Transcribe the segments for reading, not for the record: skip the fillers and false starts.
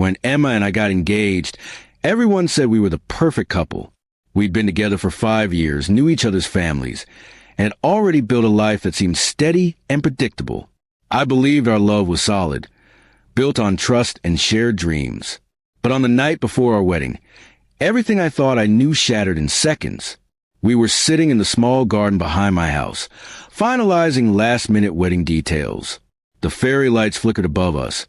When Emma and I got engaged, everyone said we were the perfect couple. We'd been together for 5 years, knew each other's families, and had already built a life that seemed steady and predictable. I believed our love was solid, built on trust and shared dreams. But on the night before our wedding, everything I thought I knew shattered in seconds. We were sitting in the small garden behind my house, finalizing last-minute wedding details. The fairy lights flickered above us,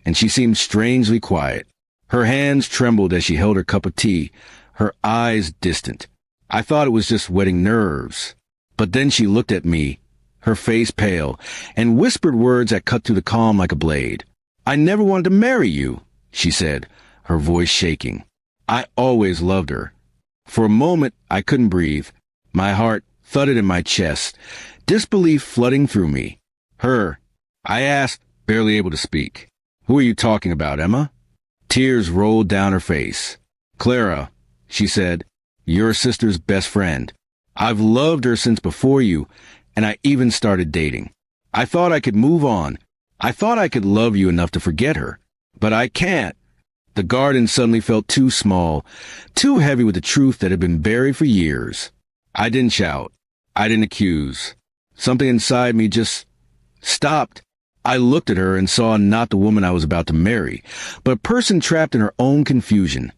and she seemed strangely quiet. Her hands trembled as she held her cup of tea, her eyes distant. I thought it was just wedding nerves. But then she looked at me, her face pale, and whispered words that cut through the calm like a blade. "I never wanted to marry you," she said, her voice shaking. I always loved her. For a moment, I couldn't breathe. My heart thudded in my chest, disbelief flooding through me. "Her," I asked, barely able to speak. "Who are you talking about, Emma?" Tears rolled down her face. "Clara," she said, "your sister's best friend. I've loved her since before you, and I even started dating. I thought I could move on. I thought I could love you enough to forget her. But I can't." The garden suddenly felt too small, too heavy with the truth that had been buried for years. I didn't shout. I didn't accuse. Something inside me just stopped. I looked at her and saw not the woman I was about to marry, but a person trapped in her own confusion,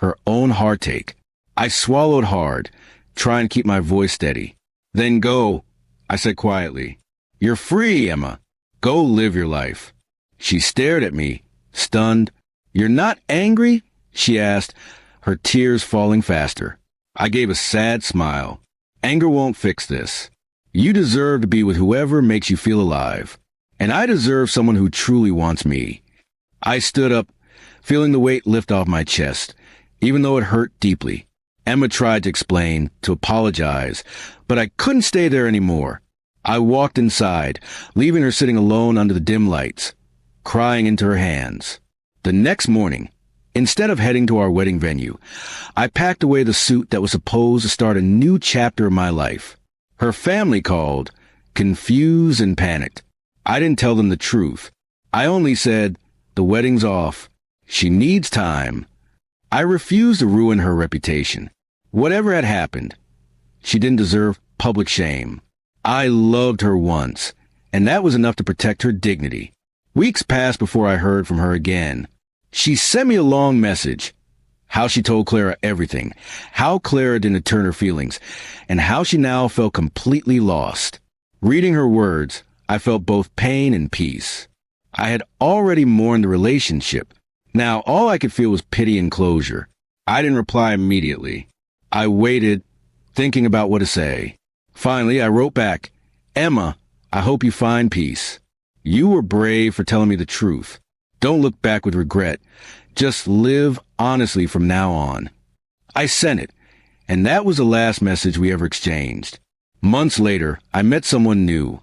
her own heartache. I swallowed hard, trying to keep my voice steady. "Then go," I said quietly. "You're free, Emma. Go live your life." She stared at me, stunned. "You're not angry?" she asked, her tears falling faster. I gave a sad smile. "Anger won't fix this. You deserve to be with whoever makes you feel alive. And I deserve someone who truly wants me." I stood up, feeling the weight lift off my chest, even though it hurt deeply. Emma tried to explain, to apologize, but I couldn't stay there anymore. I walked inside, leaving her sitting alone under the dim lights, crying into her hands. The next morning, instead of heading to our wedding venue, I packed away the suit that was supposed to start a new chapter of my life. Her family called, confused and panicked. I didn't tell them the truth. I only said, "The wedding's off. She needs time." I refused to ruin her reputation. Whatever had happened, she didn't deserve public shame. I loved her once, and that was enough to protect her dignity. Weeks passed before I heard from her again. She sent me a long message. How she told Clara everything, how Clara didn't turn her feelings, and how she now felt completely lost. Reading her words, I felt both pain and peace. I had already mourned the relationship. Now all I could feel was pity and closure. I didn't reply immediately. I waited, thinking about what to say. Finally, I wrote back, "Emma, I hope you find peace. You were brave for telling me the truth. Don't look back with regret. Just live honestly from now on." I sent it, and that was the last message we ever exchanged. Months later, I met someone new,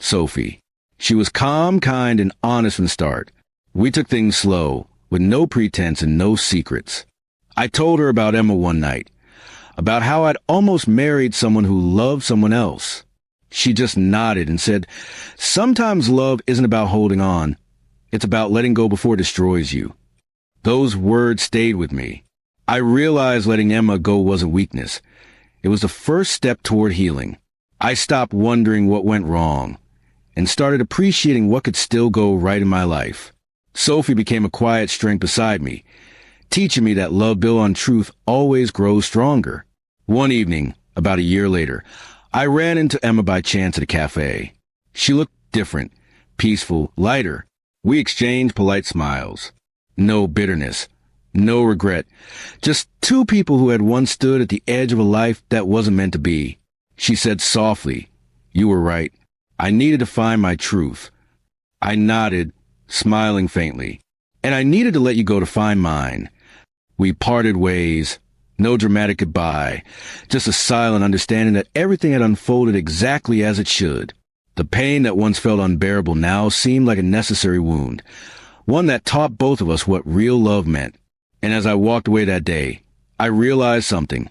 Sophie. She was calm, kind, and honest from the start. We took things slow, with no pretense and no secrets. I told her about Emma one night, about how I'd almost married someone who loved someone else. She just nodded and said, "Sometimes love isn't about holding on. It's about letting go before it destroys you." Those words stayed with me. I realized letting Emma go wasn't weakness. It was the first step toward healing. I stopped wondering what went wrong and started appreciating what could still go right in my life. Sophie became a quiet strength beside me, teaching me that love built on truth always grows stronger. One evening, about a year later, I ran into Emma by chance at a cafe. She looked different, peaceful, lighter. We exchanged polite smiles. No bitterness, no regret. Just two people who had once stood at the edge of a life that wasn't meant to be. She said softly, "You were right. I needed to find my truth." I nodded, smiling faintly. "And I needed to let you go to find mine." We parted ways. No dramatic goodbye, just a silent understanding that everything had unfolded exactly as it should. The pain that once felt unbearable now seemed like a necessary wound, one that taught both of us what real love meant. And as I walked away that day, I realized something.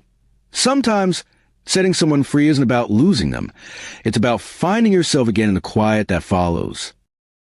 Sometimes setting someone free isn't about losing them. It's about finding yourself again in the quiet that follows.